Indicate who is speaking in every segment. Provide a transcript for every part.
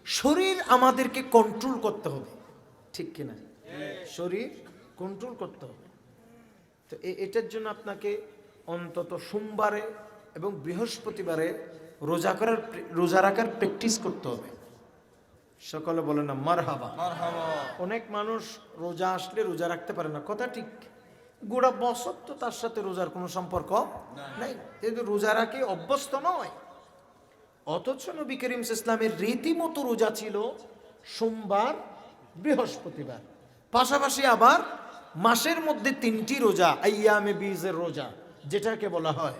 Speaker 1: শরীর আমাদেরকে কন্ট্রোল করতে হবে, ঠিক কিনা? শরীর কন্ট্রোল করতে হবে। তো এটার জন্য আপনাকে অন্তত সোমবারে এবং বৃহস্পতিবারে রোজা রাখার প্র্যাকটিস করতে হবে। সকলে বলে না মারহাবা। অনেক মানুষ রোজা আসলে রোজা রাখতে পারে না, কথা ঠিক। গোটা বছর তো তার সাথে রোজার কোনো সম্পর্ক নাই, কিন্তু রোজা রাখে অভ্যস্ত নয়। অথচ নবী করিম ইসলামের রীতিমতো রোজা ছিল সোমবার, বৃহস্পতিবার, পাশাপাশি আবার মাসের মধ্যে 3টি রোজা, আইয়ামে বীজের রোজা, যেটাকে বলা হয়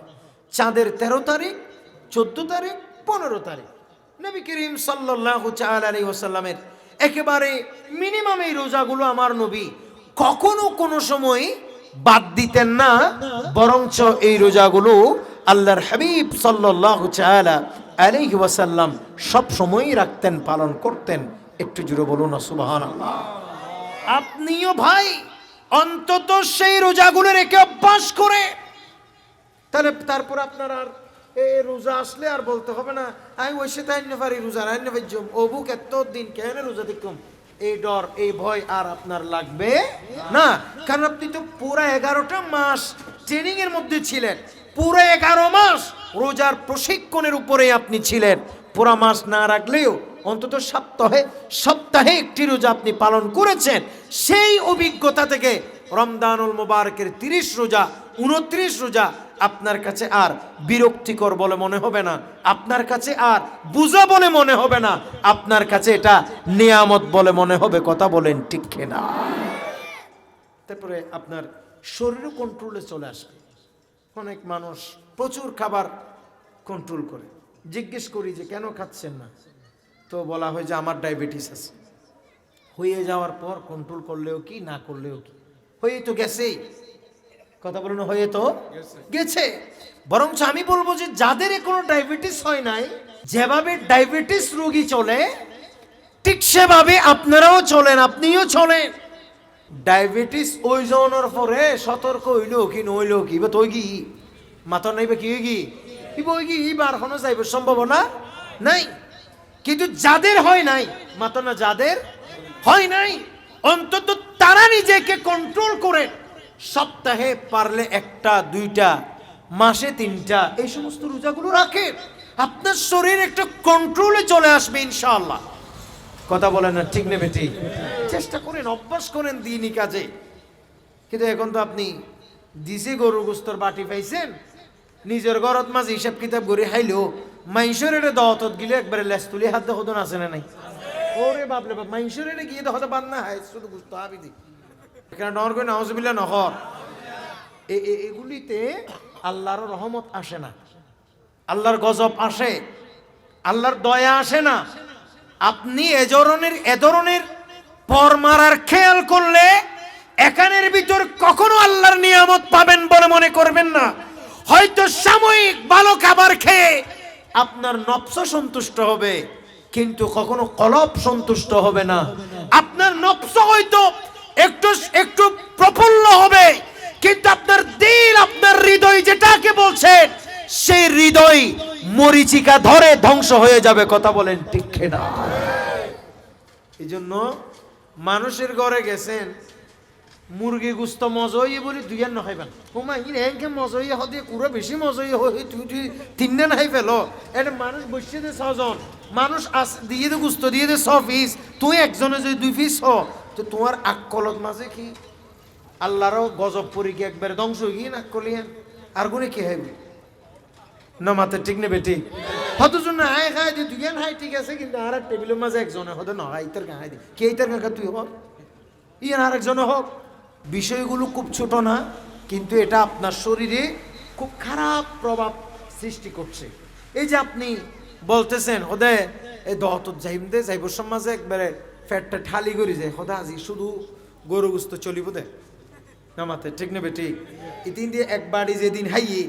Speaker 1: চাঁদের 13 তারিখ, 14 তারিখ, 15 তারিখ। নবী করিম সাল্লাল্লাহু তাআলা আলাইহি ওয়াসাল্লামের একেবারে মিনিমাম এই রোজাগুলো আমার নবী কখনো কোনো সময় বাদ দিতেন না, বরঞ্চ এই রোজাগুলো আল্লাহর হাবিব সাল্লাল্লাহু তাআলা আলাইহি ওয়াসাল্লাম সব সময়ই রাখতেন, পালন করতেন। একটু জোরে বলুন না সুবহানাল্লাহ। আপনিও ভাই অন্তত সেই রোজাগুলো রেখে অভ্যাস করে, তাহলে তারপর আপনার আর রোজা আসলে আর বলতে হবে না আমি ওই সাথে আইনে পারি রোজা আইনে পাইজম ও বুক এতদিন কেন রোজা দেখুম, এই ডর এই ভয় আর আপনার লাগবে না। কারণ আপনি তো পুরো 11টা মাস ট্রেনিং এর মধ্যে ছিলেন, পুরো 11 মাস রোজার প্রশিক্ষণের উপরে আপনি ছিলেন। পুরা মাস না রাখলেও অন্তত সপ্তাহে একটি রোজা আপনি পালন করেছেন। সেই অভিজ্ঞতা থেকে রমজানুল মুবারকের 30 রোজা, 29 রোজা আপনার কাছে আর বিরক্তিকর বলে মনে হবে না, আপনার কাছে আর বুঝা বলে মনে হবে না, আপনার কাছে এটা নিয়ামত বলে মনে হবে। কথা বলেন ঠিক কিনা? তারপরে আপনার শরীরও কন্ট্রোলে চলে আসবে। অনেক মানুষ প্রচুর খাবার কন্ট্রোল করে, জিজ্ঞেস করি যে কেন খাচ্ছেন না, তো বলা হয় যে আমার ডায়াবেটিস আছে। হয়ে যাওয়ার পর কন্ট্রোল করলেও কি না করলেও কি, হয়ে তো গেছেই। কথা বলুন, হয়ে তো গেছে। বরঞ্চ আমি বলবো যে যাদের কোনো ডায়াবেটিস হয় নাই, যেভাবে ডায়াবেটিস রোগী চলে ঠিক সেভাবে আপনারাও চলেন, আপনিও চলেন। ডায়াবেটিস ওই জনের পরে সতর্ক হইল কি নইল কি বা তুই কি মাথা নাইবে কি বই কি বার হনো যাইবে সম্ভাবনা নাই। কিন্তু যাদের হয় নাই মাথা না, যাদের হয় নাই অন্তত তারা নিজেকে কন্ট্রোল করে সপ্তাহে পারলে 1টা 2টা, মাসে 3টা এই সমস্ত রোজাগুলো রাখে, আপনার শরীর একটা কন্ট্রোলে চলে আসবে ইনশাআল্লাহ। কথা বলেন না ঠিক নেবে ঠিক? চেষ্টা করেন, অভ্যাস করেন দিনই কাজে। কিন্তু এখন তো আপনি দিছে গরু গোস্তর বাটি পাইছেন, নিজের ঘরত মাঝে হিসাব কিতাব করে খাইলেও মাইশোর এটা দহতত গিলে একবারে লেস তুলি হাত দেখো আছে না নাই? ওরে বাপলে বাপ, মাইশোর এটা গিয়ে দেখো বাদ না হয় শুধু গোস্ত হাবি দি এখানে ডর করে নাউজুবিল্লাহ নহর। এগুলিতে আল্লাহর রহমত আসে না, আল্লাহর গজব আসে, আল্লাহর দয়া আসে না। আপনি এ ধরনের পর মারার খেয়াল করলে এখানের ভিতর কখনো আল্লাহর নিয়ামত পাবেন বলে মনে করবেন না। হয়তো সাময়িক ভালো খাবার খেয়ে আপনার নফস সন্তুষ্ট হবে, কিন্তু কখনো কলব সন্তুষ্ট হবে না। আপনার নফস হয়তো একটু প্রফুল্ল হবে, কিন্তু আপনার দিল, আপনার হৃদয় যেটাকে বলছেন সেই হৃদয় মরিচিকা ধরে ধ্বংস হয়ে যাবে। কথা বলেন ঠিক না? এই জন্য মানুষের ঘরে গেছেন, মুরগি গুস্ত মজই বলি দুই আর নখাইবেন, হুমা ইন একে মজই হদিয়ে কুড়ো বেশি মজই হই তুই 3 নাই ফেলো। এটা মানুষ বসে দে 6 জন, মানুষ দিয়ে দে গুস্ত দিয়ে দে 6 পিস, তুই একজনে যদি 2 পিস হ, তো তোমার আকলত মাঝে কি আল্লাহরও গজব পরি কি একবারে ধ্বংস হয়ে গিয়ে নাকলিয়েন আর গুনে কি হবে না? মাথা ঠিক নেবে ঠিক? হয়তো জন্য হাই খাই দিয়ে দুই হাই ঠিক আছে, কিন্তু আর এক টেবিলের মাঝে একজনে হতে নয় ইতার গায়ে দি কে ইতার কাকা তুই হোক ইয়ান আর একজনে হোক। বিষয়গুলো খুব ছোট না, কিন্তু এটা আপনার শরীরে খুব খারাপ প্রভাব সৃষ্টি করছে। এই যে আপনি বলতেছেন ওদে এই দহত যাইমদে যাইব সমাজে একবারে ফ্যাটটা ঠালি করে যায়, হদা আজি শুধু গরু গুস্ত চলিব দে না? মাথা ঠিক নেবে ঠিক? ইতিন দিয়ে একবারই যেদিন হাইয়ে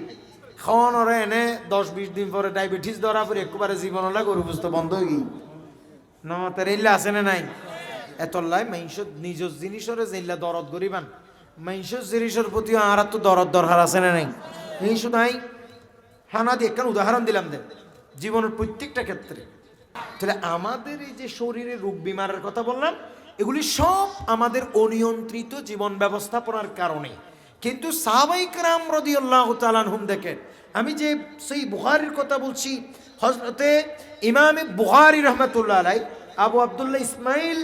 Speaker 1: খাওয়ান ওরা এনে 10-20 দিন পরে ডায়াবেটিস ধরা পরে একবারে জীবন হলে গরু গুস্ত বন্ধ হয়ে গিয়ে না? মাথা রেল্লা আছে না নাই? এতলাই মাইশ নিজ জিনিসরে যেইলা দরদ গরিবান, মাইশ জিনিসের প্রতি আর তো দরদ দরকার আছে না নাই? এই শুধু হানা দিয়ে একখান উদাহরণ দিলাম দেন জীবনের প্রত্যেকটা ক্ষেত্রে। তাহলে আমাদের এই যে শরীরে রোগ বিমারের কথা বললাম, এগুলি সব আমাদের অনিয়ন্ত্রিত জীবন ব্যবস্থাপনার কারণে। কিন্তু সাহাবায়ে কেরাম রাদিয়াল্লাহু তাআলা আনহুম দেখেন, আমি যে সেই বুখারীর কথা বলছি, হযরতে ইমামে বুখারী রাহমাতুল্লাহ আলাইহি, আবু আব্দুল্লাহ ইসমাইল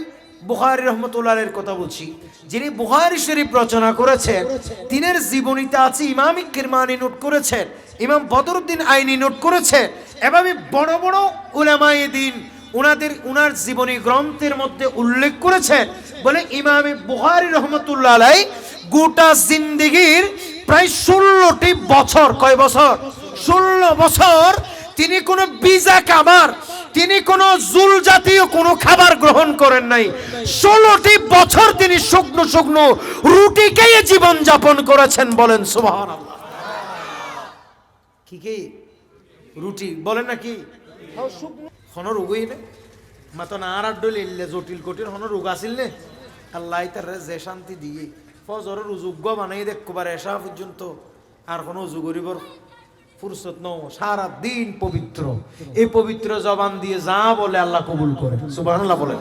Speaker 1: বুখারী রাহমাতুল্লাহ আলাইহির কথা বলছি, যিনি বুখারী শরীফ রচনা করেছেন, তিনের জীবনীতে আছে, ইমাম কিরমানি নোট করেছেন, ইমাম বদরুদ্দিন আইনি নোট করেছেন, এভাবে বড় বড় উলামায়ে দ্বীন উনার জীবনী গ্রন্থের মধ্যে উল্লেখ করেছেন। বলে ইমামে বুখারী রাহমাতুল্লাহ আলাইহি গোটা জিন্দেগীর প্রায় 16টি বছর, কয় বছর? 16 বছর তিনি কোনো বিজা খাবার, তিনি কোনো জুল জাতীয় কোনো খাবার গ্রহণ করেন নাই। 16টি বছর তিনি শুকনো শুকনো রুটি খেয়ে জীবন যাপন করেছেন। বলেন সুবহানাল্লাহ। কি রুটি বলেন না কি? হন রোগই না মাতো না আর ডলে জটিল কঠিন হন রোগ আসিল নে। আল্লাহ তার যে শান্তি দিয়ে ফজরের উযোগ্য বানাই দেখবার এসা পর্যন্ত আর কোনো উজু করিবর ফুরসত নও। সারা দিন পবিত্র, এই পবিত্র জবান দিয়ে যা বলে আল্লাহ কবুল করে। সুবহানাল্লাহ বলেন।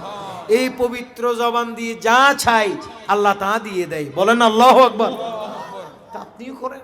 Speaker 1: এই পবিত্র জবান দিয়ে যা চাই আল্লাহ তা দিয়ে দেয়। বলেন আল্লাহু আকবার। তা আপনিও করেন।